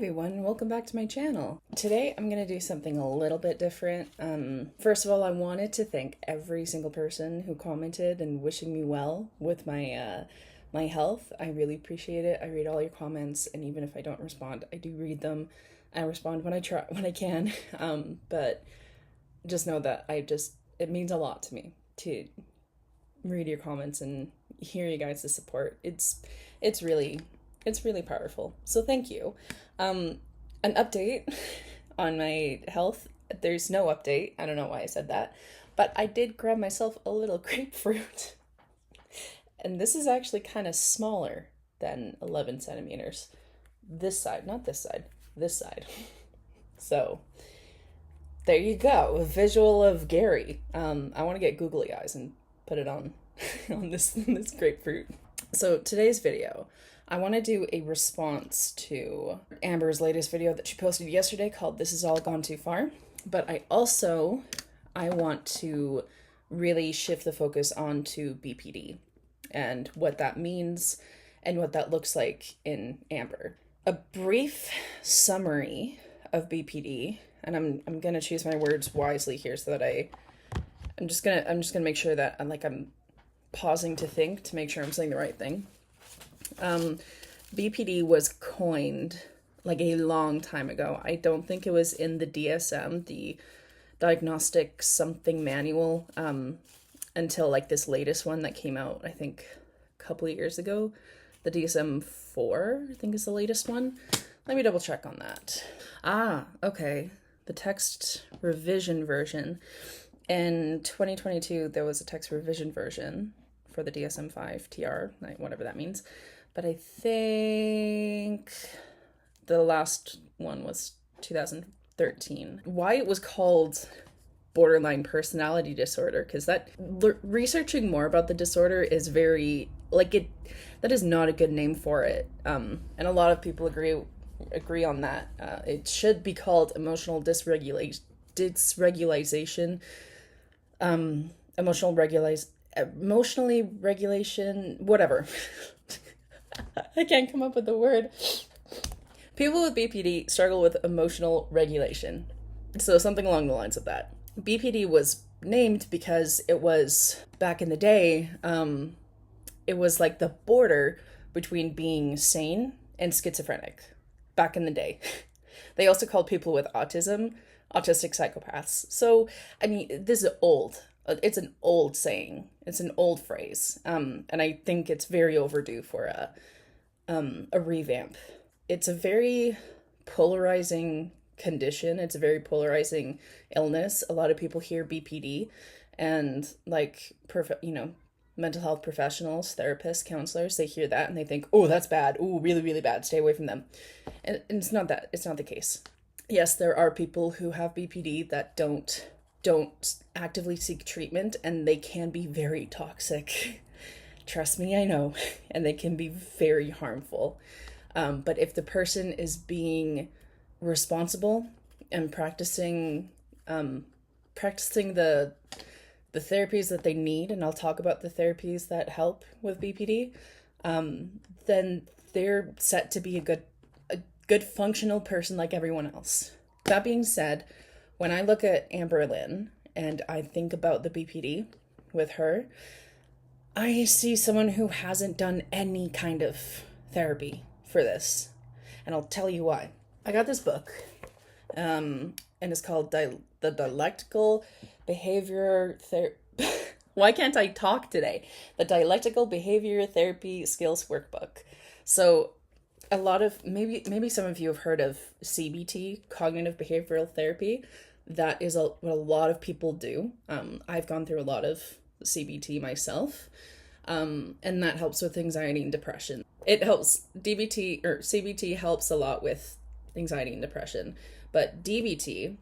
everyone, welcome back to my channel. Today I'm going to do something a little bit different. First of all, I wanted to thank every single person who commented and wishing me well with my health. I really appreciate it. I read all your comments, and even if I don't respond, I do read them. I respond when I can. But just know that it means a lot to me to read your comments and hear you guys' support. It's really powerful. So thank you. An update on my health. There's no update. I don't know why I said that, but I did grab myself a little grapefruit. And this is actually kind of smaller than 11 centimeters. This side, not this side, this side. So there you go. A visual of Gary. I want to get googly eyes and put it on this grapefruit. So today's video, I want to do a response to Amber's latest video that she posted yesterday called This Is All Gone Too Far. But I want to really shift the focus onto BPD and what that means and what that looks like in Amber. A brief summary of BPD, and I'm going to choose my words wisely here so that I'm just going to make sure that I'm pausing to think to make sure I'm saying the right thing. BPD was coined like a long time ago. I don't think it was in the DSM, the Diagnostic Something Manual, until like this latest one that came out, I think a couple of years ago. The DSM-4, I think is the latest one. Let me double check on that. Okay. The text revision version. In 2022, there was a text revision version for the DSM-5 TR, whatever that means. But I think the last one was 2013. Why it was called borderline personality disorder, because researching more about the disorder is that is not a good name for it. And a lot of people agree on that. It should be called emotional dysregulation, emotionally regulation, whatever. I can't come up with the word. People with BPD struggle with emotional regulation. So something along the lines of that. BPD was named because it was, back in the day, it was like the border between being sane and schizophrenic back in the day. They also called people with autism autistic psychopaths. So, I mean, this is old. It's an old saying. It's an old phrase. And I think it's very overdue for a revamp. It's a very polarizing condition. It's a very polarizing illness. A lot of people hear BPD and mental health professionals, therapists, counselors, they hear that and they think, oh, that's bad. Oh, really, really bad. Stay away from them. And it's not that. It's not the case. Yes, there are people who have BPD that don't actively seek treatment, and they can be very toxic. Trust me, I know. And they can be very harmful. But if the person is being responsible and practicing the therapies that they need, and I'll talk about the therapies that help with BPD, then they're set to be a good functional person like everyone else. That being said, when I look at Amber Lynn and I think about the BPD with her, I see someone who hasn't done any kind of therapy for this. And I'll tell you why. I got this book, and it's called The Dialectical Behavior Therapy. Why can't I talk today? The Dialectical Behavior Therapy Skills Workbook. So a lot of, maybe some of you have heard of CBT, cognitive behavioral therapy. That is what a lot of people do. I've gone through a lot of CBT myself, and that helps with anxiety and depression. It helps, CBT helps a lot with anxiety and depression, but DBT,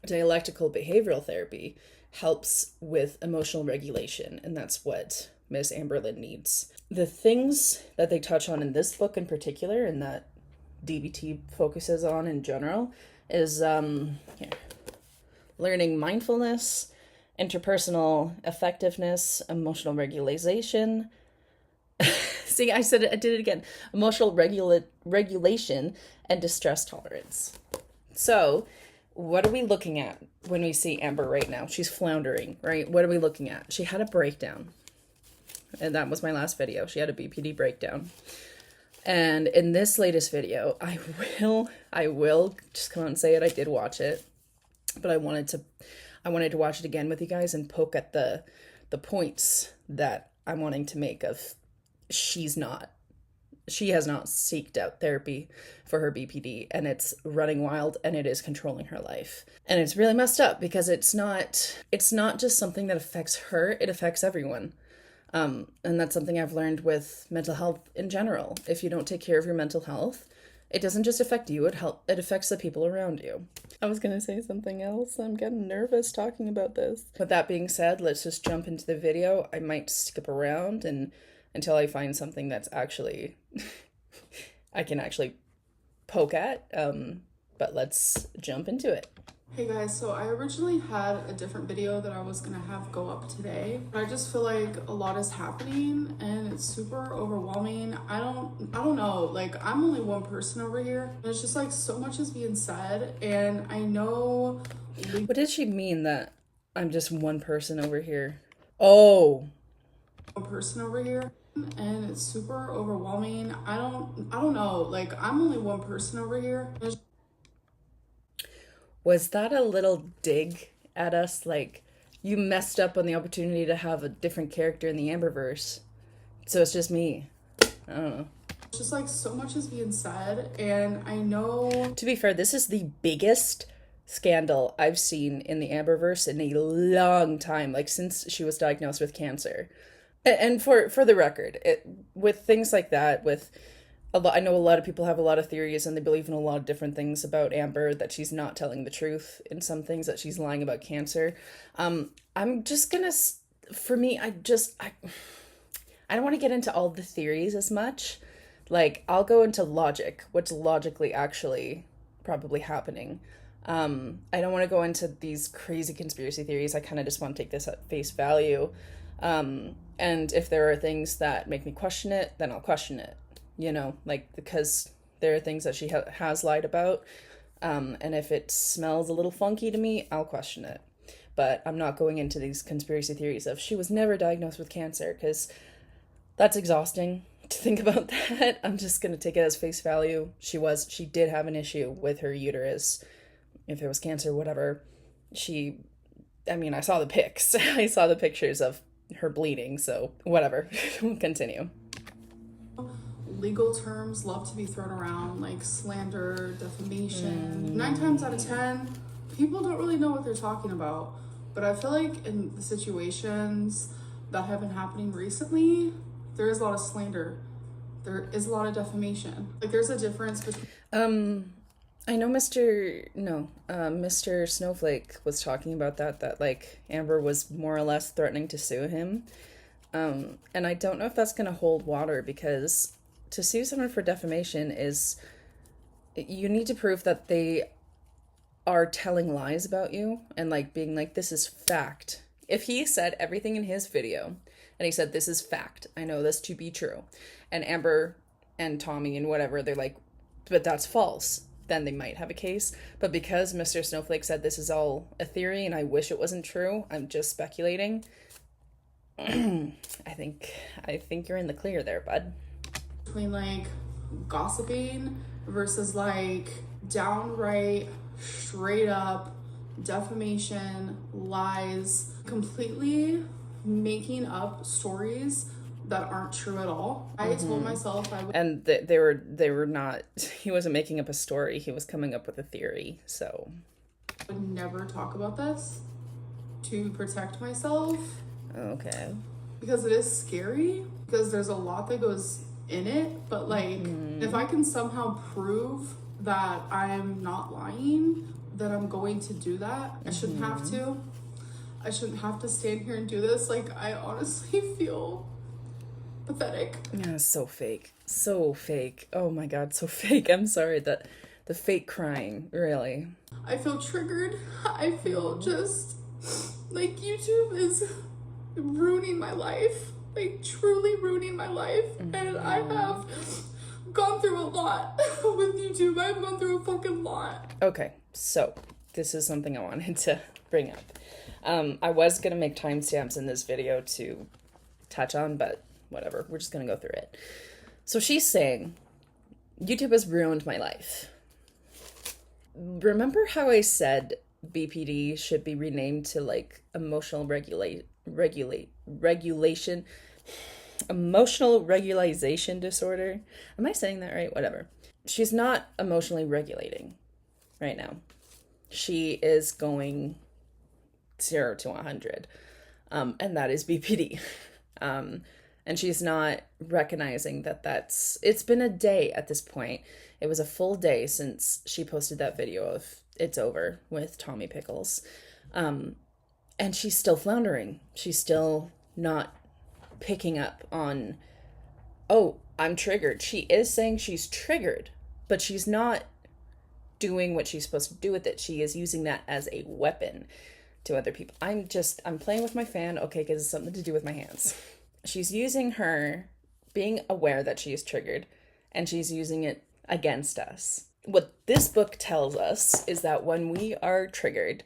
dialectical behavioral therapy, helps with emotional regulation, and that's what Miss Amber Lynn needs. The things that they touch on in this book in particular, and that DBT focuses on in general, is learning mindfulness, interpersonal effectiveness, emotional regulation, See, I said it, I did it again. Emotional regulation and distress tolerance. So, what are we looking at when we see Amber right now? She's floundering, right? What are we looking at? She had a breakdown. And that was my last video. She had a BPD breakdown. And in this latest video, I will just come out and say it. I did watch it, but I wanted to watch it again with you guys and poke at the points that I'm wanting to make of she has not seeked out therapy for her BPD, and it's running wild and it is controlling her life. And it's really messed up because it's not just something that affects her, it affects everyone. And that's something I've learned with mental health in general. If you don't take care of your mental health, it doesn't just affect you, it affects the people around you. I was gonna say something else. I'm getting nervous talking about this. With that being said, let's just jump into the video. I might skip around until I find something that's actually I can actually poke at. But let's jump into it. Hey guys, so I originally had a different video that I was gonna have go up today, but I just feel like a lot is happening and it's super overwhelming. I don't know, like I'm only one person over here and it's just like so much is being said, and I know what did she mean that I'm just one person over here? Oh, one person over here and it's super overwhelming. I don't know, like I'm only one person over here. Was that a little dig at us? Like, you messed up on the opportunity to have a different character in the Amberverse. So it's just me. I don't know. It's just like so much is being said, and I know... To be fair, this is the biggest scandal I've seen in the Amberverse in a long time. Like, since she was diagnosed with cancer. And for the record, with things like that, I know a lot of people have a lot of theories and they believe in a lot of different things about Amber, that she's not telling the truth in some things, that she's lying about cancer. I'm just gonna, for me, I don't want to get into all the theories as much. Like, I'll go into logic, what's logically actually probably happening. I don't want to go into these crazy conspiracy theories. I kind of just want to take this at face value. And if there are things that make me question it, then I'll question it. You know, like, because there are things that she has lied about. And if it smells a little funky to me, I'll question it. But I'm not going into these conspiracy theories of she was never diagnosed with cancer, because that's exhausting to think about that. I'm just going to take it as face value. She did have an issue with her uterus. If it was cancer, whatever. I saw the pics. I saw the pictures of her bleeding, so whatever. We'll continue. Legal terms love to be thrown around, like slander, defamation. 9 times out of 10, people don't really know what they're talking about. But I feel like in the situations that have been happening recently, there is a lot of slander. There is a lot of defamation. Like, there's a difference between... I know Mr. Snowflake was talking about that like Amber was more or less threatening to sue him. And I don't know if that's going to hold water, because to sue someone for defamation is, you need to prove that they are telling lies about you and like being like, this is fact. If he said everything in his video and he said, this is fact, I know this to be true, and Amber and Tommy and whatever, they're like, but that's false, then they might have a case. But because Mr. Snowflake said this is all a theory and I wish it wasn't true, I'm just speculating, I think you're in the clear there, bud. Between like gossiping versus like downright straight up defamation, lies, completely making up stories that aren't true at all. I told myself I would... And they were not, he wasn't making up a story, he was coming up with a theory, so. I would never talk about this to protect myself. Okay. Because it is scary, because there's a lot that goes in it, but like, if I can somehow prove that I'm not lying, then I'm going to do that. I shouldn't have to. I shouldn't have to stand here and do this. Like, I honestly feel pathetic. Yeah, so fake. So fake. Oh my god, so fake. I'm sorry, that the fake crying, really. I feel triggered. I feel just like YouTube is ruining my life. like truly ruining my life. And I have gone through a lot with YouTube. I've gone through a fucking lot. Okay, so this is something I wanted to bring up. I was gonna make timestamps in this video to touch on, but whatever, we're just gonna go through it. So she's saying, YouTube has ruined my life. Remember how I said BPD should be renamed to like emotional regularization disorder? Am I saying that right? Whatever. She's not emotionally regulating right now. She is going 0 to 100. And that is BPD. And she's not recognizing that it's been a day at this point. It was a full day since she posted that video of It's Over with Tommy Pickles. And she's still floundering. She's still not picking up on, oh, I'm triggered. She is saying she's triggered, but she's not doing what she's supposed to do with it. She is using that as a weapon to other people. I'm playing with my fan, okay, because it's something to do with my hands. She's using her being aware that she is triggered, and she's using it against us. What this book tells us is that when we are triggered,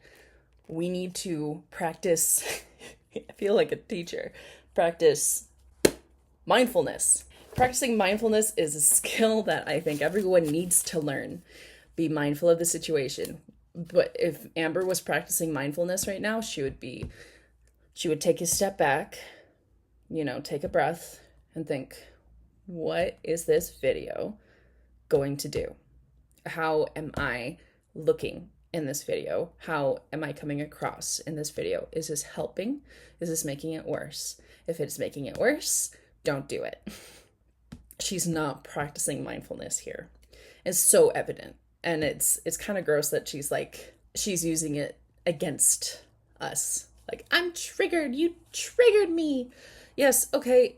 we need to practice, I feel like a teacher, practice mindfulness. Practicing mindfulness is a skill that I think everyone needs to learn. Be mindful of the situation. But if Amber was practicing mindfulness right now, she would take a step back, take a breath and think, what is this video going to do? How am I looking in this video? How am I coming across in this video? Is this helping? Is this making it worse? If it's making it worse, don't do it. She's not practicing mindfulness here. It's so evident. And it's kind of gross that she's using it against us. Like, I'm triggered. You triggered me. Yes, okay.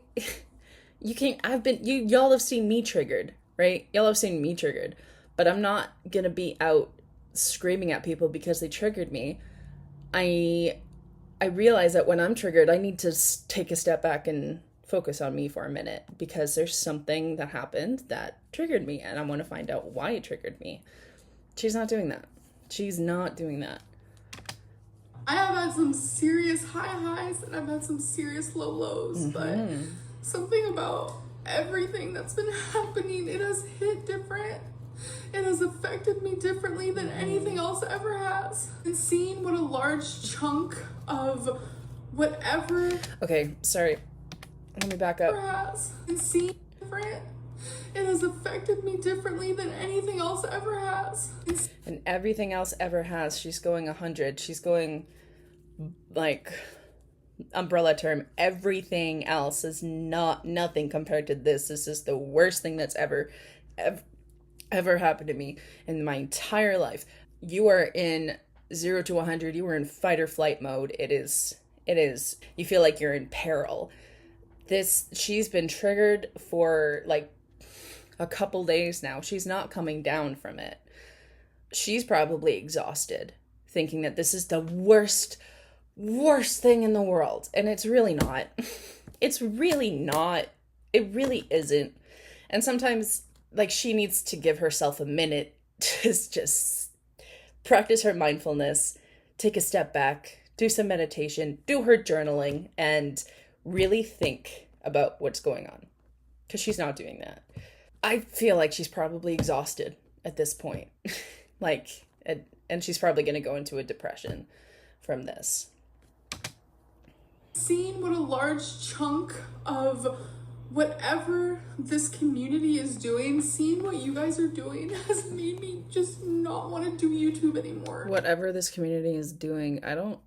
Y'all have seen me triggered, right? Y'all have seen me triggered. But I'm not gonna be out screaming at people because they triggered me. I realize that when I'm triggered, I need to take a step back and focus on me for a minute, because there's something that happened that triggered me and I want to find out why it triggered me. She's not doing that. She's not doing that. I have had some serious highs and I've had some serious lows, but something about everything that's been happening, it has hit different. It has affected me differently than anything else ever has. And seeing what a large chunk of whatever... Okay, sorry. Let me back up. And seeing different, it has affected me differently than anything else ever has. And everything else ever has. She's going 100. She's going, like, umbrella term. Everything else is nothing compared to this. This is the worst thing that's ever happened to me in my entire life. You are in 0 to 100. You are in fight or flight mode. It is. You feel like you're in peril. She's been triggered for like a couple days now. She's not coming down from it. She's probably exhausted, thinking that this is the worst thing in the world. And it's really not. It's really not. It really isn't. And sometimes, like, she needs to give herself a minute to just practice her mindfulness, take a step back, do some meditation, do her journaling, and really think about what's going on, because she's not doing that. I feel like she's probably exhausted at this point. And she's probably going to go into a depression from this. Seeing what a large chunk of whatever this community is doing, seeing what you guys are doing, has made me just not want to do YouTube anymore. Whatever this community is doing, I don't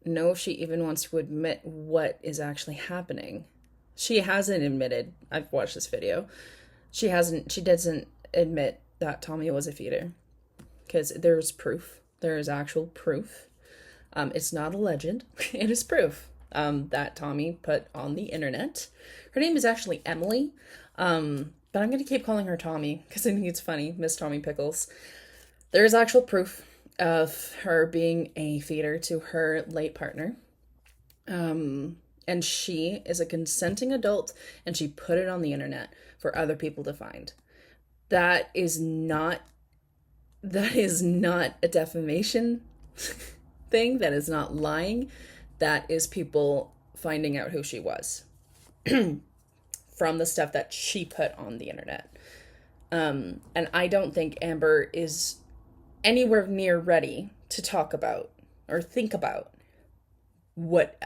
know if she even wants to admit what is actually happening. She hasn't admitted. I've watched this video. She doesn't admit that Tommy was a feeder, because there's proof. There is actual proof. It's not a legend. It is proof that Tommy put on the internet. Her name is actually Emily, but I'm going to keep calling her Tommy because I think it's funny, Miss Tommy Pickles. There is actual proof of her being a feeder to her late partner. And she is a consenting adult, and she put it on the internet for other people to find. That is not a defamation thing. That is not lying. That is people finding out who she was from the stuff that she put on the internet. And I don't think Amber is anywhere near ready to talk about or think about what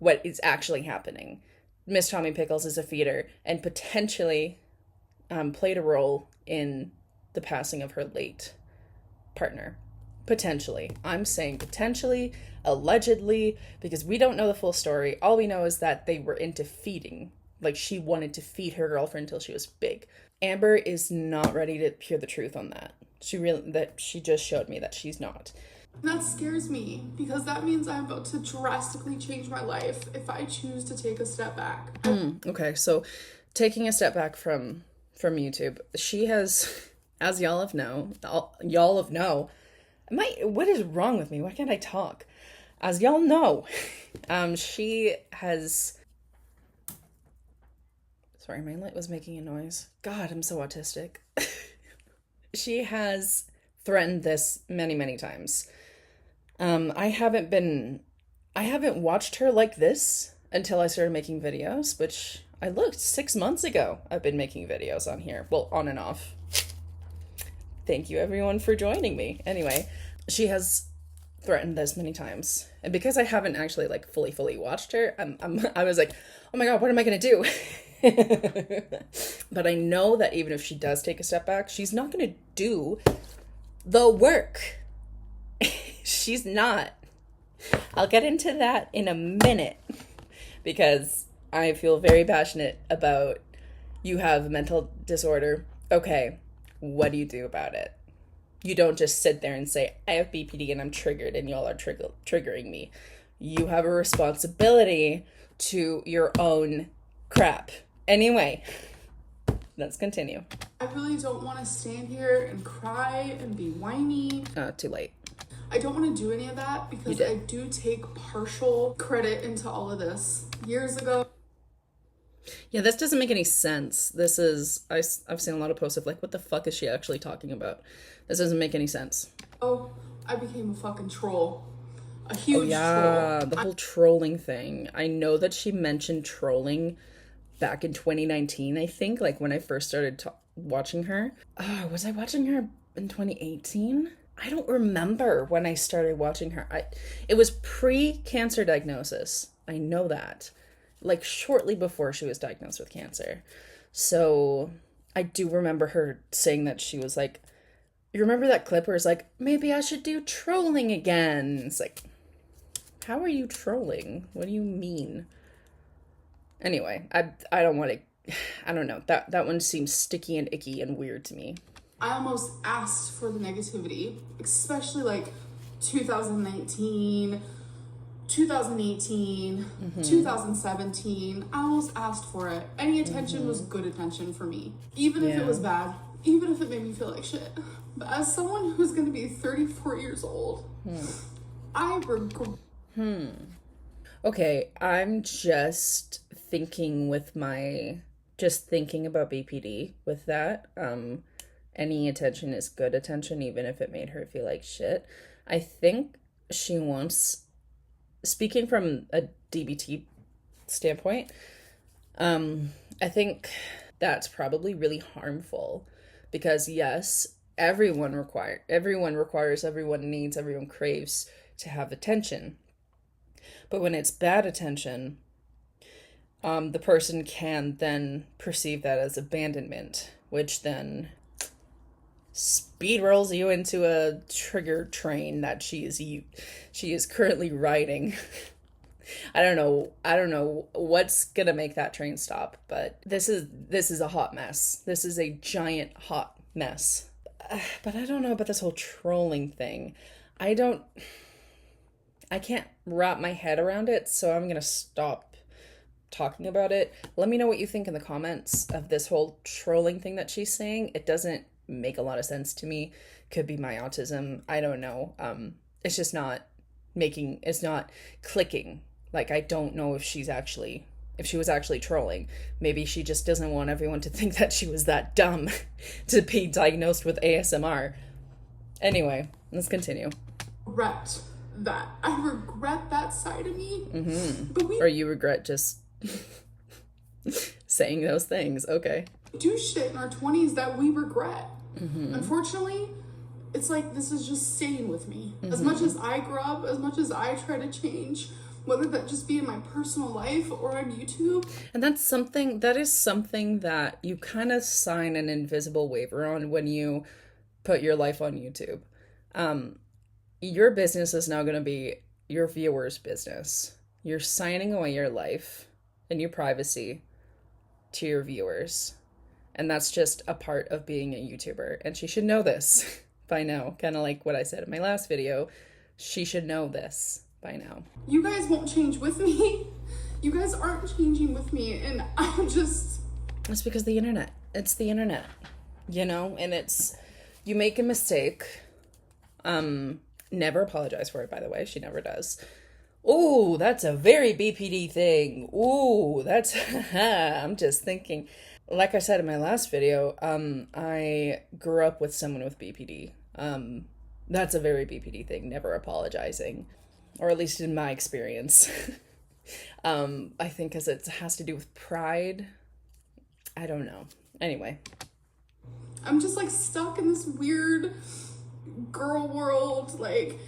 is actually happening. Miss Tommy Pickles is a feeder and potentially played a role in the passing of her late partner. Potentially. I'm saying potentially, allegedly, because we don't know the full story. All we know is that they were into feeding. Like, she wanted to feed her girlfriend until she was big. Amber is not ready to hear the truth on that. She just showed me that she's not. That scares me because that means I'm about to drastically change my life if I choose to take a step back. Okay, so taking a step back from YouTube, she has, as y'all have know, what is wrong with me? Why can't I talk? As y'all know, she has. Sorry, my light was making a noise. God, I'm so autistic. She has threatened this many, many times. I haven't watched her like this until I started making videos, which I looked 6 months ago. I've been making videos on here. Well, on and off. Thank you everyone for joining me. Anyway, she has threatened this many times. And because I haven't actually like fully watched her, I was like, oh my God, what am I going to do? But I know that even if she does take a step back, she's not going to do the work. She's not. I'll get into that in a minute because I feel very passionate about you have a mental disorder. Okay, what do you do about it? You don't just sit there and say, I have BPD and I'm triggered and y'all are triggering me. You have a responsibility to your own crap. Anyway, let's continue. I really don't want to stand here and cry and be whiny. Too late. I don't want to do any of that because I do take partial credit into all of this. Years ago. Yeah, this doesn't make any sense. I've seen a lot of posts of like, what the fuck is she actually talking about? This doesn't make any sense. Oh, I became a fucking troll. A huge troll. The whole trolling thing. I know that she mentioned trolling back in 2019, I think, like when I first started watching her. Oh, was I watching her in 2018? I don't remember when I started watching her. It was pre-cancer diagnosis. I know that. Like shortly before she was diagnosed with cancer. So I do remember her saying that she was like, you remember that clip where it's like, maybe I should do trolling again? It's like, how are you trolling? What do you mean? Anyway, I don't want to, I don't know. That one seems sticky and icky and weird to me. I almost asked for the negativity, especially like 2019, 2018, 2017. I almost asked for it. Any attention was good attention for me. Even if it was bad, even if it made me feel like shit. But as someone who's going to be 34 years old, I regret. Okay, I'm just thinking about BPD with that. Any attention is good attention, even if it made her feel like shit. I think she wants, speaking from a DBT standpoint, I think that's probably really harmful because yes, everyone needs, everyone craves to have attention. But when it's bad attention, the person can then perceive that as abandonment, which then speed rolls you into a trigger train that she is currently riding. I don't know what's gonna make that train stop, but this is a hot mess. This is a giant hot mess. But I don't know about this whole trolling thing. I can't wrap my head around it, so I'm gonna stop talking about it. Let me know what you think in the comments of this whole trolling thing that she's saying. It doesn't make a lot of sense to me. Could be my autism. I don't know. It's just not clicking Like, I don't know if if she was actually trolling. Maybe she just doesn't want everyone to think that she was that dumb to be diagnosed with ASMR. Anyway, let's continue. Regret that. I regret that side of me. But Or you regret just saying those things. Okay. do shit in our 20s that we regret. Unfortunately, it's like this is just staying with me. As much as I grow up, as much as I try to change, whether that just be in my personal life or on YouTube. And that is something that you kind of sign an invisible waiver on when you put your life on YouTube. Your business is now going to be your viewers' business. You're signing away your life and your privacy to your viewers. And that's just a part of being a YouTuber. And she should know this by now. Kind of like what I said in my last video. She should know this by now. You guys won't change with me. You guys aren't changing with me. And I'm just... It's because the internet. It's the internet. You know? And you make a mistake. Never apologize for it, by the way. She never does. Ooh, that's a very BPD thing. Ooh, that's... I'm just thinking... Like I said in my last video, I grew up with someone with BPD. That's a very BPD thing, never apologizing. Or at least in my experience. I think because it has to do with pride. I don't know. Anyway. I'm just like stuck in this weird girl world, like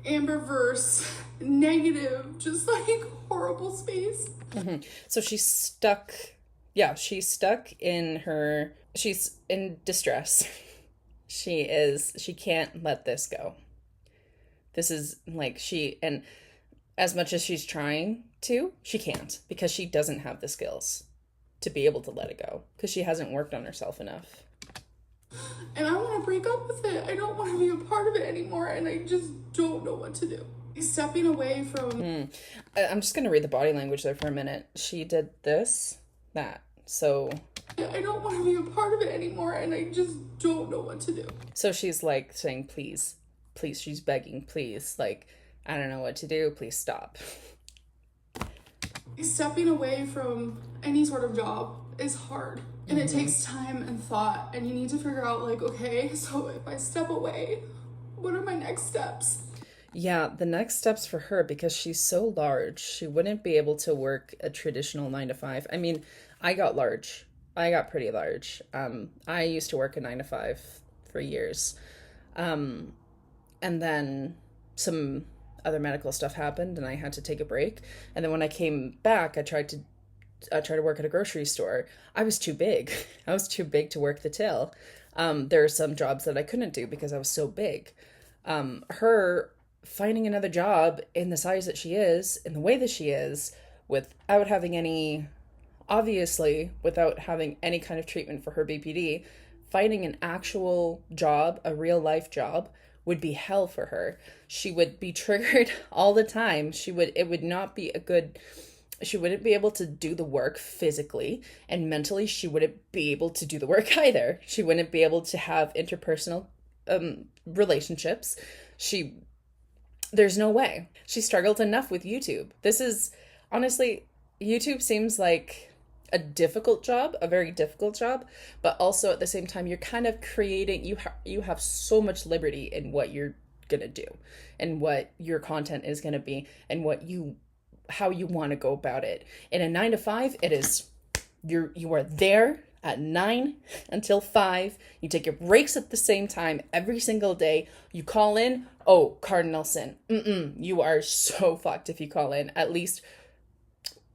Amberverse, negative, just like horrible space. So she's stuck... Yeah, she's stuck she's in distress. She can't let this go. This is like and as much as she's trying to, she can't because she doesn't have the skills to be able to let it go because she hasn't worked on herself enough. And I want to break up with it. I don't want to be a part of it anymore and I just don't know what to do. Stepping away from... I'm just going to read the body language there for a minute. She did this. That. So I don't want to be a part of it anymore and I just don't know what to do. So she's like saying, please, she's begging, please, like, I don't know what to do, please stop. Stepping away from any sort of job is hard and it takes time and thought and you need to figure out like, okay, so if I step away, what are my next steps? Yeah, the next steps for her, because she's so large, she wouldn't be able to work a traditional 9-to-5. I mean, I got large. I got pretty large. I used to work a 9-to-5 for years. And then some other medical stuff happened and I had to take a break. And then when I came back, I tried to work at a grocery store. I was too big. I was too big to work the till. There are some jobs that I couldn't do because I was so big. Her finding another job in the size that she is, in the way that she is, without having any kind of treatment for her BPD, finding an actual job, a real life job, would be hell for her. She would be triggered all the time. She wouldn't be able to do the work physically, and mentally she wouldn't be able to do the work either. She wouldn't be able to have interpersonal relationships. There's no way. She struggled enough with YouTube. This is, honestly, YouTube seems like a difficult job, a very difficult job, but also at the same time, you're kind of creating, you have so much liberty in what you're gonna do and what your content is gonna be and how you want to go about it. In a 9-to-5, it is, you are there at 9 until 5. You take your breaks at the same time every single day. You call in, oh, cardinal sin. You are so fucked if you call in. At least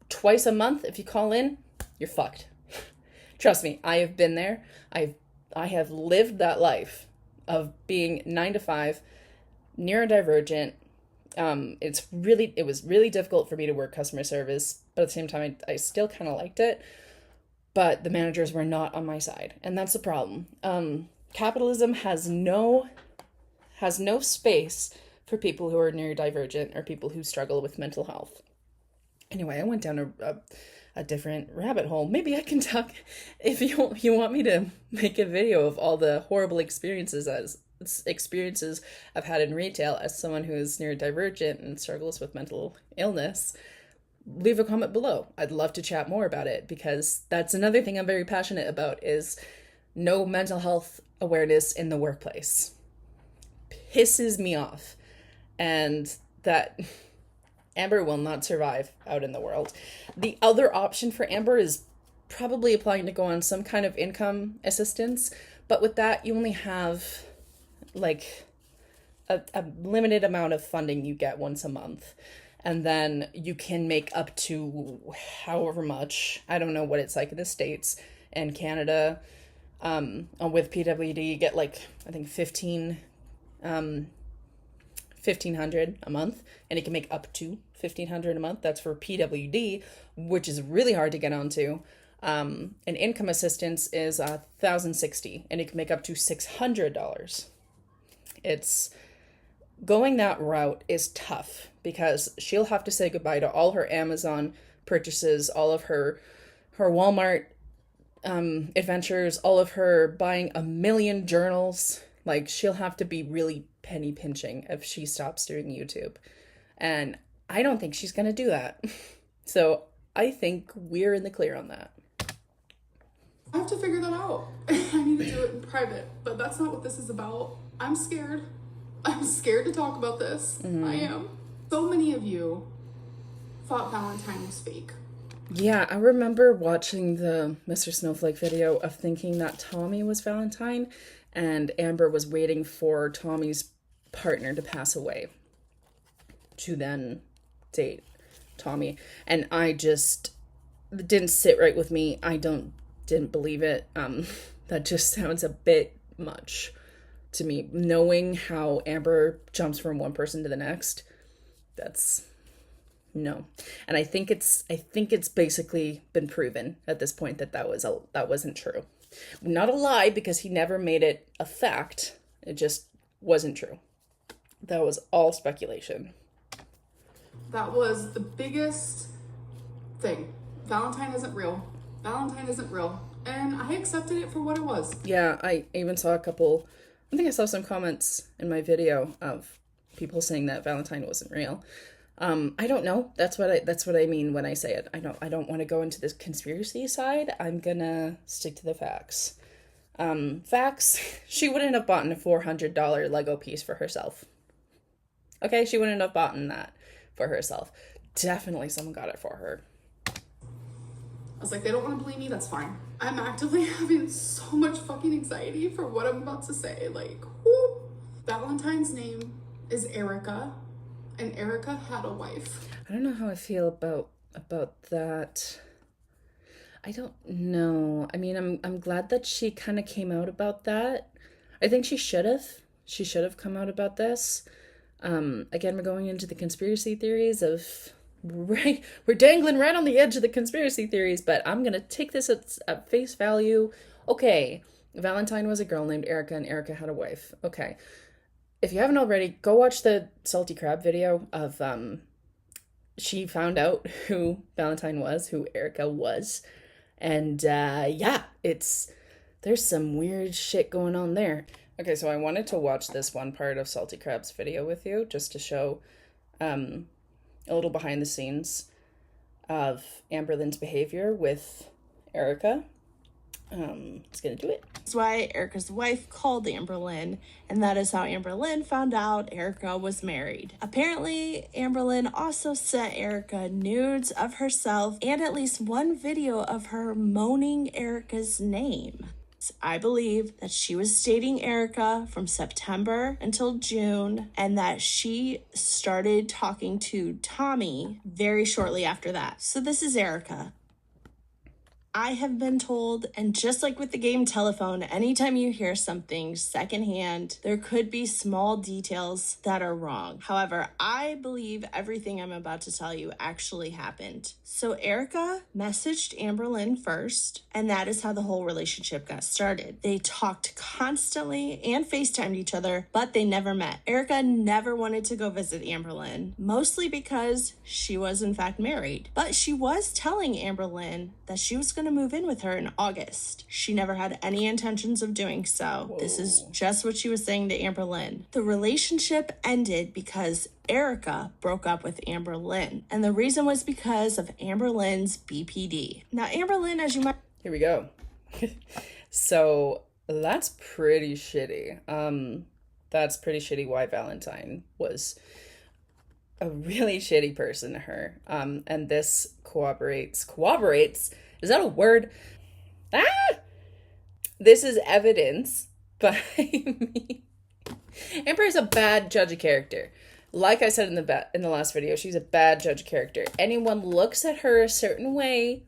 twice a month, if you call in, you're fucked. Trust me, I have been there. I have lived that life of being 9-to-5, neurodivergent. It was really difficult for me to work customer service, but at the same time, I still kind of liked it. But the managers were not on my side, and that's the problem. Capitalism has no space for people who are neurodivergent or people who struggle with mental health. Anyway, I went down a different rabbit hole. Maybe I can talk, if you want me to make a video of all the horrible experiences I've had in retail as someone who is neurodivergent and struggles with mental illness. leave a comment below. I'd love to chat more about it, because that's another thing I'm very passionate about, is no mental health awareness in the workplace. Pisses me off. And that Amber will not survive out in the world. The other option for Amber is probably applying to go on some kind of income assistance, but with that, you only have like a limited amount of funding you get once a month. And then you can make up to however much. I don't know what it's like in the States and Canada. With PWD, you get like, I think 1,500 a month, and it can make up to 1,500 a month. That's for PWD, which is really hard to get onto. And income assistance is 1,060, and it can make up to $600. It's going that route is tough, because she'll have to say goodbye to all her Amazon purchases, all of her Walmart adventures, all of her buying a million journals. Like, she'll have to be really penny pinching if she stops doing YouTube. And I don't think she's going to do that. So I think we're in the clear on that. I have to figure that out. I need to do it in private, but that's not what this is about. I'm scared. I'm scared to talk about this. Mm-hmm. I am. So many of you thought Valentine was fake. Yeah, I remember watching the Mr. Snowflake video of thinking that Tommy was Valentine, and Amber was waiting for Tommy's partner to pass away to then date Tommy. And I just didn't sit right with me. I didn't believe it. That just sounds a bit much to me. Knowing how Amber jumps from one person to the next, that's no. And I think it's basically been proven at this point that wasn't true. Not a lie, because he never made it a fact. It just wasn't true. That was all speculation. That was the biggest thing. Valentine isn't real. Valentine isn't real. And I accepted it for what it was. Yeah, I even saw I think I saw some comments in my video of people saying that Valentine wasn't real. I don't know. That's what I mean when I say it. I don't want to go into this conspiracy side. I'm gonna stick to the facts. Facts. She wouldn't have bought a $400 Lego piece for herself. Okay, she wouldn't have bought that for herself. Definitely someone got it for her. I was like, they don't want to believe me, that's fine. I'm actively having so much fucking anxiety for what I'm about to say. Like, whoo. Valentine's name is Erica, and Erica had a wife. I don't know how I feel about that. I don't know. I mean, I'm glad that she kind of came out about that. I think she should have. She should have come out about this. Again, we're going into the conspiracy theories of... Right, we're dangling right on the edge of the conspiracy theories, but I'm gonna take this at face value. Okay, Valentine was a girl named Erica, and Erica had a wife. Okay, if you haven't already, go watch the Salty Crab video of she found out who Valentine was, who Erica was, and yeah, there's some weird shit going on there. Okay, so I wanted to watch this one part of Salty Crab's video with you, just to show a little behind the scenes of Amberlynn's behavior with Erica. It's gonna do it. That's why Erica's wife called Amberlynn, and that is how Amberlynn found out Erica was married. Apparently, Amberlynn also sent Erica nudes of herself and at least one video of her moaning Erica's name. I believe that she was dating Erica from September until June, and that she started talking to Tommy very shortly after that. So this is Erica. I have been told, and just like with the game telephone, anytime you hear something secondhand, there could be small details that are wrong. However, I believe everything I'm about to tell you actually happened. So Erica messaged Amberlynn first, and that is how the whole relationship got started. They talked constantly and FaceTimed each other, but they never met. Erica never wanted to go visit Amberlynn, mostly because she was in fact married. But she was telling Amberlynn that she was going to move in with her in August. She never had any intentions of doing so. Whoa. This is just what she was saying to Amber Lynn. The relationship ended because Erica broke up with Amber Lynn, and the reason was because of Amber Lynn's BPD. Now, Amber Lynn, as you might... Here we go. So, that's pretty shitty. That's pretty shitty why Valentine was a really shitty person to her. And this corroborates, is that a word? This is evidence by me. Amber is a bad judge of character. Like I said in the last video, she's a bad judge of character. Anyone looks at her a certain way,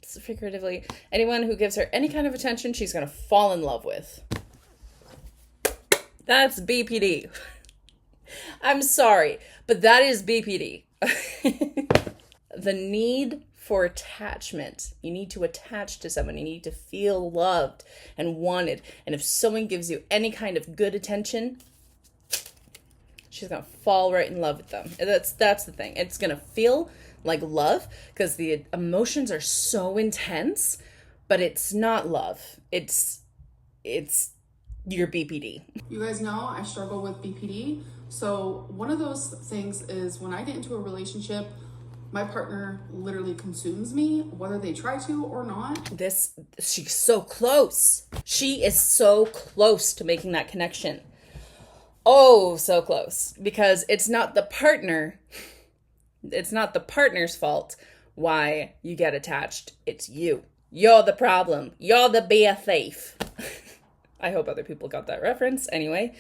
figuratively, anyone who gives her any kind of attention, she's gonna fall in love with. That's BPD. I'm sorry, but that is BPD. The need for attachment. You need to attach to someone. You need to feel loved and wanted. And if someone gives you any kind of good attention, she's going to fall right in love with them. That's the thing. It's going to feel like love because the emotions are so intense, but it's not love. It's your BPD. You guys know I struggle with BPD. So one of those things is when I get into a relationship, my partner literally consumes me, whether they try to or not. She's so close. She is so close to making that connection. Oh, so close. Because it's not the partner's fault why you get attached. It's you. You're the problem. You're the BFF. I hope other people got that reference. Anyway,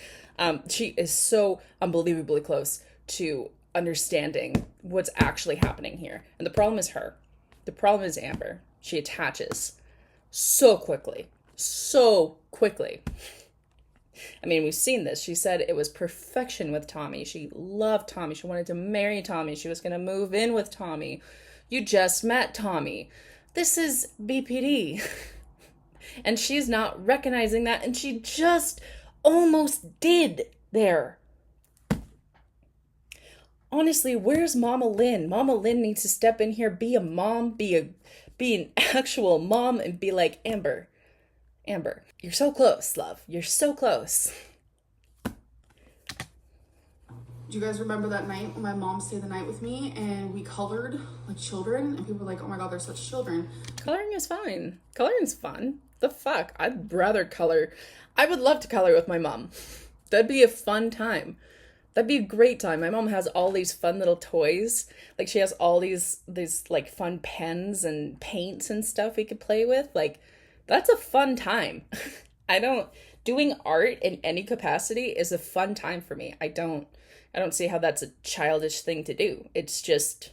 she is so unbelievably close to understanding what's actually happening here. And the problem is her. The problem is Amber. She attaches so quickly. So quickly. I mean, we've seen this. She said it was perfection with Tommy. She loved Tommy. She wanted to marry Tommy. She was going to move in with Tommy. You just met Tommy. This is BPD. And she's not recognizing that. And she just almost did there. Honestly, where's Mama Lynn? Mama Lynn needs to step in here, be a mom, be an actual mom, and be like, Amber, you're so close, love. You're so close. Do you guys remember that night when my mom stayed the night with me and we colored like children? And people were like, oh my God, they're such children. Coloring is fine. Coloring's fun. The fuck? I'd rather color. I would love to color with my mom. That'd be a fun time. That'd be a great time. My mom has all these fun little toys. Like, she has all these like fun pens and paints and stuff we could play with. Like, that's a fun time. Doing art in any capacity is a fun time for me. I don't see how that's a childish thing to do. It's just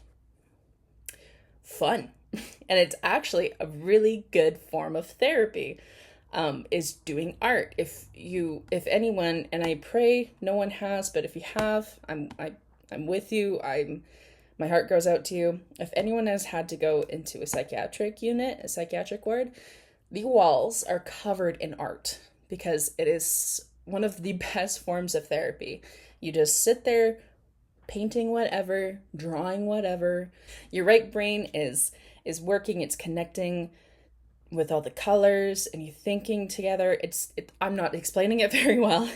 fun. And it's actually a really good form of therapy. Is doing art. If anyone, and I pray no one has, but if you have, I'm with you. My heart goes out to you. If anyone has had to go into a psychiatric unit, a psychiatric ward, the walls are covered in art because it is one of the best forms of therapy. You just sit there painting whatever, drawing whatever. Your right brain is working, it's connecting with all the colors and you thinking together. I'm not explaining it very well,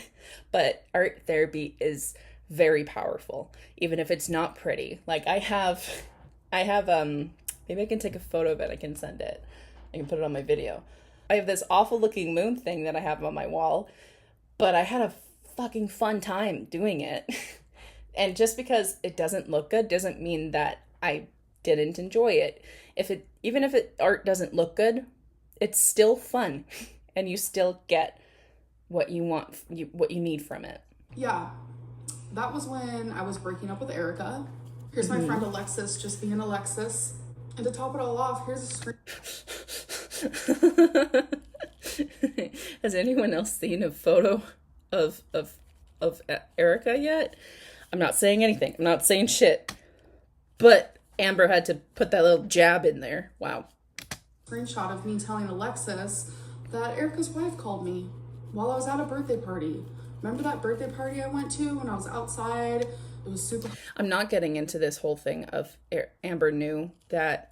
but art therapy is very powerful, even if it's not pretty. Like I have maybe I can take a photo of it. I can send it. I can put it on my video. I have this awful looking moon thing that I have on my wall, but I had a fucking fun time doing it. And just because it doesn't look good doesn't mean that I didn't enjoy it. Even if art doesn't look good, it's still fun, and you still get what you want, what you need from it. Yeah, that was when I was breaking up with Erica. Here's my friend Alexis just being Alexis. And to top it all off, here's a screen. Has anyone else seen a photo of Erica yet? I'm not saying anything. I'm not saying shit. But Amber had to put that little jab in there. Wow. Screenshot of me telling Alexis that Erica's wife called me while I was at a birthday party. Remember that birthday party I went to when I was outside? It was super... I'm not getting into this whole thing of Amber knew that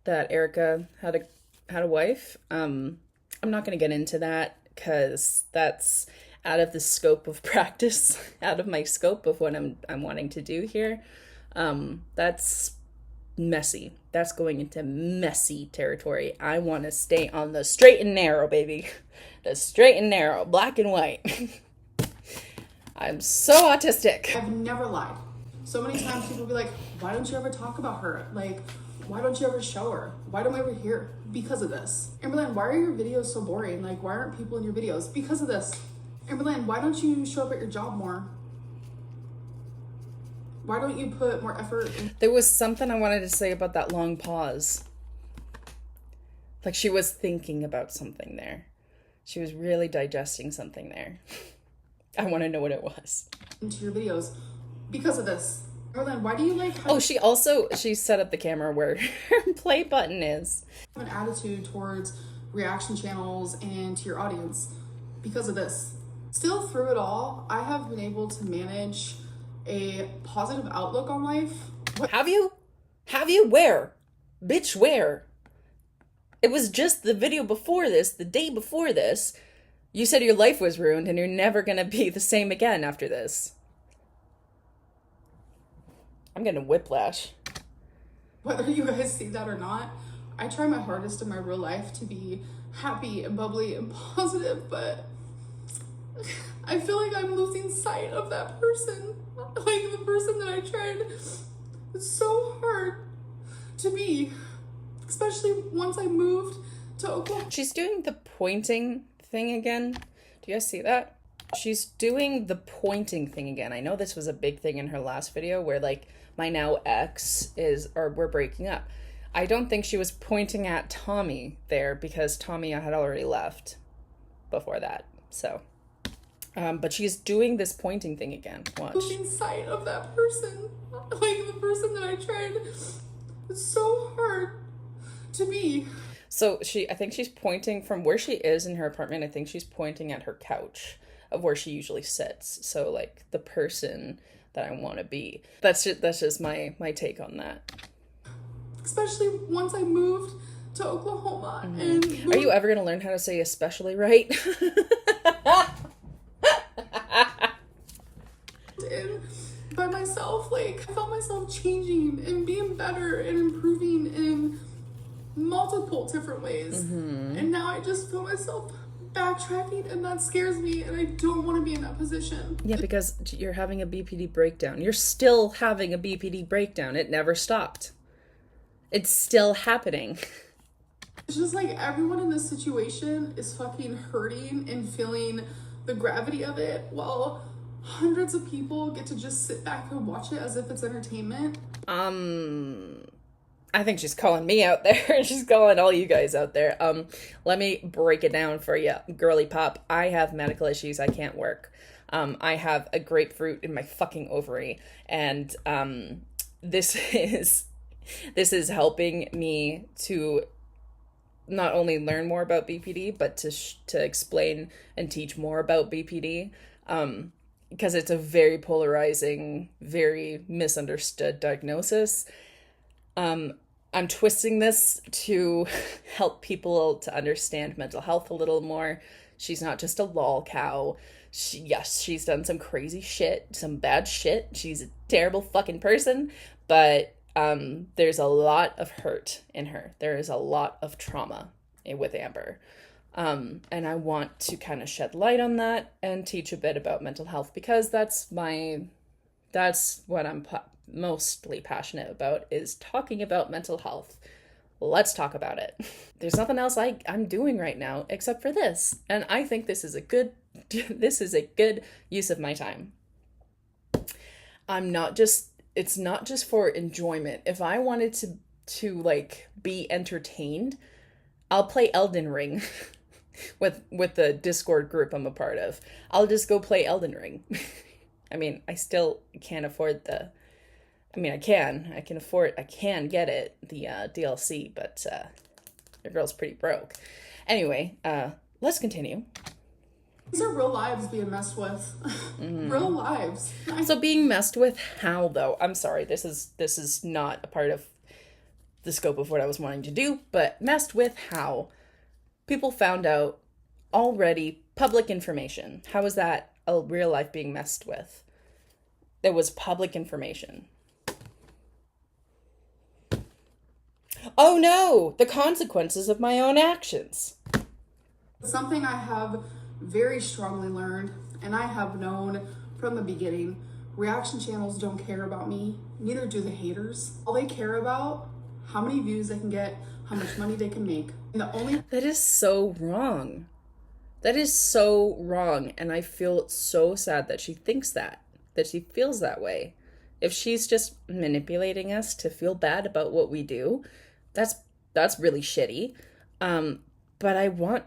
that Erica had a wife. I'm not going to get into that because that's out of the scope of practice, out of my scope of what I'm wanting to do here. That's messy. That's going into messy territory. I want to stay on the straight and narrow, baby. The straight and narrow, black and white. I'm so autistic. I've never lied. So many times people be like, why don't you ever talk about her? Like, why don't you ever show her? Why don't we ever hear? Because of this. Amberlynn, why are your videos so boring? Like, why aren't people in your videos? Because of this. Amberlynn, why don't you show up at your job more? Why don't you put more effort in? There was something I wanted to say about that long pause. Like she was thinking about something there. She was really digesting something there. I want to know what it was. Into your videos because of this. Amberlynn, why do you like she set up the camera where her play button is. Have an attitude towards reaction channels and to your audience because of this? Still through it all, I have been able to manage a positive outlook on life. Have you? Where? Bitch, where? It was just the video before this, the day before this. You said your life was ruined and you're never gonna be the same again after this. I'm getting a whiplash. Whether you guys see that or not, I try my hardest in my real life to be happy and bubbly and positive, but I feel like I'm losing sight of that person. Like the person that I tried. It's so hard to be, especially once I moved to Oklahoma. She's doing the pointing thing again. Do you guys see that? She's doing the pointing thing again. I know this was a big thing in her last video where like my now ex we're breaking up. I don't think she was pointing at Tommy there because Tommy had already left before that. So, but she's doing this pointing thing again. Watch. Losing sight of that person. Like the person that I tried. It's so hard to be. So I think she's pointing from where she is in her apartment. I think she's pointing at her couch of where she usually sits. So like the person that I want to be. That's just my take on that. Especially once I moved to Oklahoma. Mm-hmm. And are you ever going to learn how to say especially right? and by myself, like I felt myself changing and being better and improving in multiple different ways. Mm-hmm. And now I just feel myself backtracking, and that scares me, and I don't want to be in that position. Yeah, because you're having a BPD breakdown. You're still having a BPD breakdown. It never stopped. It's still happening. It's just like everyone in this situation is fucking hurting and feeling the gravity of it, while hundreds of people get to just sit back and watch it as if it's entertainment. I think she's calling me out there. She's calling all you guys out there. Let me break it down for you, girly pop. I have medical issues. I can't work. I have a grapefruit in my fucking ovary, and this is helping me to not only learn more about BPD, but to explain and teach more about BPD. Because it's a very polarizing, very misunderstood diagnosis. I'm twisting this to help people to understand mental health a little more. She's not just a lol cow. She's done some crazy shit, some bad shit. She's a terrible fucking person, but there's a lot of hurt in her. There is a lot of trauma with Amber. And I want to kind of shed light on that and teach a bit about mental health because that's what I'm mostly passionate about, is talking about mental health. Let's talk about it. There's nothing else I'm doing right now except for this. And I think this is a good use of my time. It's not just for enjoyment. If I wanted to like be entertained, I'll play Elden Ring with the Discord group I'm a part of. I'll just go play Elden Ring. I mean, I still can't afford I can get it, the DLC, but the girl's pretty broke. Anyway, let's continue. These are real lives being messed with. Mm-hmm. Real lives. So being messed with how, though? I'm sorry, this is not a part of the scope of what I was wanting to do, but messed with how people found out already public information. How is that a real life being messed with? It was public information. Oh no, the consequences of my own actions. Something I have very strongly learned, and I have known from the beginning, reaction channels don't care about me, neither do the haters. All they care about, how many views they can get, how much money they can make. And the only That is so wrong. That is so wrong, and I feel so sad that she thinks that she feels that way. If she's just manipulating us to feel bad about what we do, that's really shitty. But I want,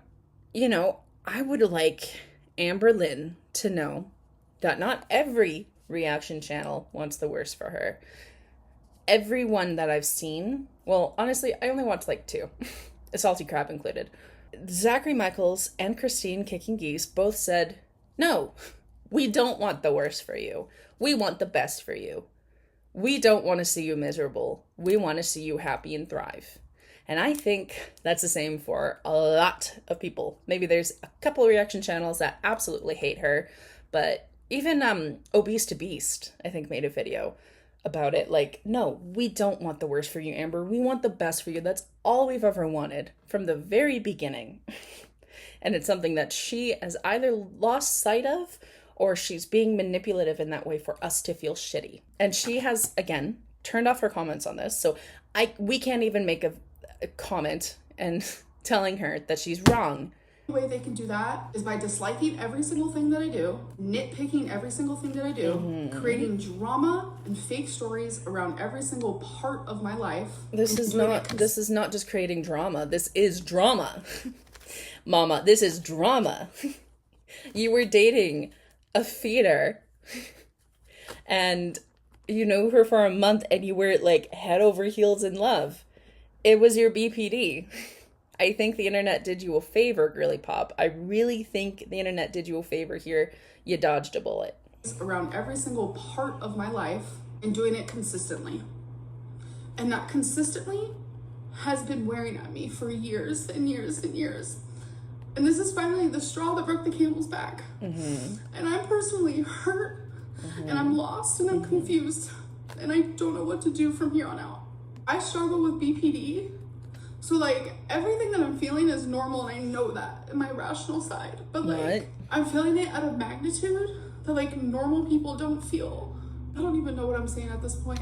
I would like Amber Lynn to know that not every reaction channel wants the worst for her. Everyone that I've seen, well, honestly, I only watched like 2, a salty crab included. Zachary Michaels and Christine Kicking Geese both said, no, we don't want the worst for you. We want the best for you. We don't want to see you miserable. We want to see you happy and thrive. And I think that's the same for a lot of people. Maybe there's a couple of reaction channels that absolutely hate her, but even Obese to Beast, I think, made a video about it. Like, no, we don't want the worst for you, Amber. We want the best for you. That's all we've ever wanted from the very beginning. And it's something that she has either lost sight of or she's being manipulative in that way for us to feel shitty. And she has, again, turned off her comments on this. So we can't even make a comment and telling her that she's wrong. The way they can do that is by disliking every single thing that I do, nitpicking every single thing that I do, creating drama and fake stories around every single part of my life. This is not just creating drama. This is drama. Mama, this is drama. You were dating a feeder and you knew her for a month and you were like head over heels in love. It was your BPD. I think the internet did you a favor, Girly Pop. I really think the internet did you a favor here. You dodged a bullet. Around every single part of my life and doing it consistently. And that consistently has been wearing at me for years and years and years. And this is finally the straw that broke the camel's back. And I'm personally hurt and I'm lost and I'm confused and I don't know what to do from here on out. I struggle with BPD. So like everything that I'm feeling is normal and I know that in my rational side. But like I'm feeling it at a magnitude that like normal people don't feel. I don't even know what I'm saying at this point.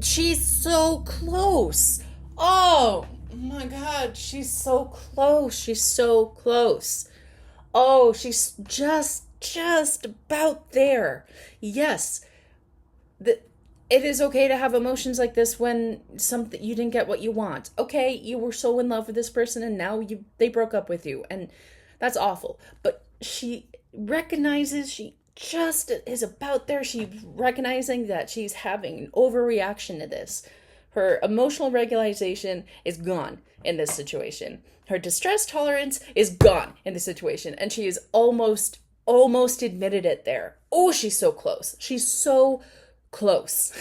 She's so close. Oh my God, she's so close. She's so close. Oh, she's just about there. Yes. It is okay to have emotions like this when you didn't get what you want. Okay, you were so in love with this person and now they broke up with you and that's awful. But she recognizes she just is about there. She's recognizing that she's having an overreaction to this. Her emotional regulation is gone in this situation. Her distress tolerance is gone in this situation. And she is almost admitted it there. Oh, she's so close. She's so close.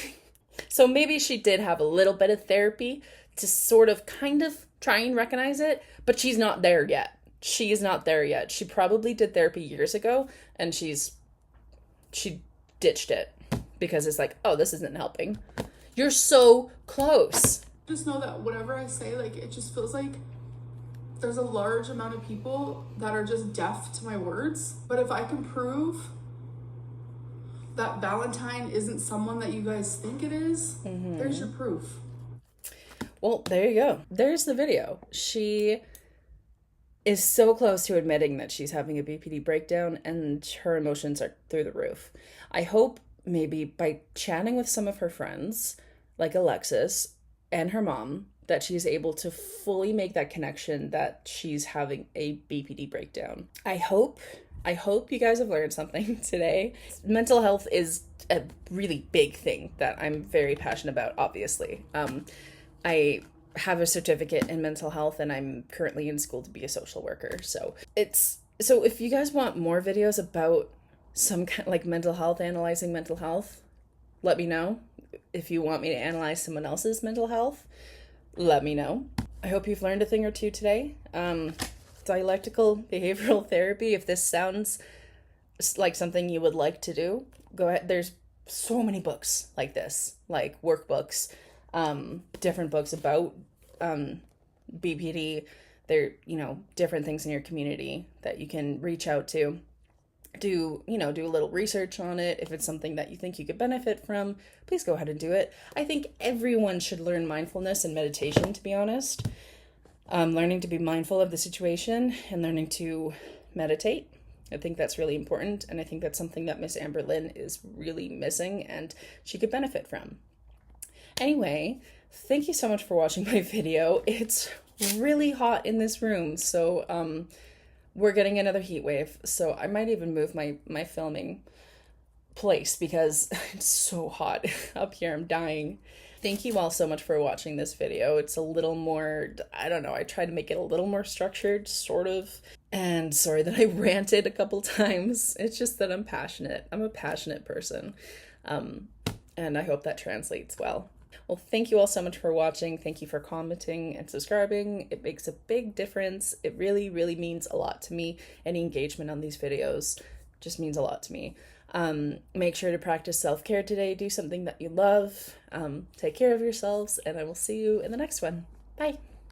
So maybe she did have a little bit of therapy to sort of kind of try and recognize it, but she's not there yet. She is not there yet. She probably did therapy years ago and she ditched it because it's like, oh, this isn't helping. You're so close. Just know that whatever I say, like, it just feels like there's a large amount of people that are just deaf to my words. But if I can prove that Valentine isn't someone that you guys think it is, there's your proof. Well, there you go. There's the video. She is so close to admitting that she's having a BPD breakdown and her emotions are through the roof. I hope maybe by chatting with some of her friends, like Alexis and her mom, that she's able to fully make that connection that she's having a BPD breakdown. I hope you guys have learned something today. Mental health is a really big thing that I'm very passionate about, obviously. I have a certificate in mental health and I'm currently in school to be a social worker. So if you guys want more videos about some kind of like mental health, analyzing mental health, let me know. If you want me to analyze someone else's mental health, let me know. I hope you've learned a thing or two today. Dialectical behavioral therapy, if this sounds like something you would like to do, go ahead. There's so many books like this, like workbooks, different books about BPD. There, different things in your community that you can reach out to. Do a little research on it. If it's something that you think you could benefit from, please go ahead and do it. I think everyone should learn mindfulness and meditation, to be honest. Learning to be mindful of the situation and learning to meditate. I think that's really important, and I think that's something that Miss Amber Lynn is really missing and she could benefit from. Anyway, thank you so much for watching my video. It's really hot in this room, so we're getting another heat wave, so I might even move my filming place because it's so hot up here. I'm dying. Thank you all so much for watching this video. It's a little more, I don't know, I tried to make it a little more structured, sort of. And sorry that I ranted a couple times. It's just that I'm passionate. I'm a passionate person. And I hope that translates well. Well, thank you all so much for watching. Thank you for commenting and subscribing. It makes a big difference. It really, really means a lot to me. Any engagement on these videos just means a lot to me. Make sure to practice self-care today. Do something that you love. Take care of yourselves, and I will see you in the next one. Bye.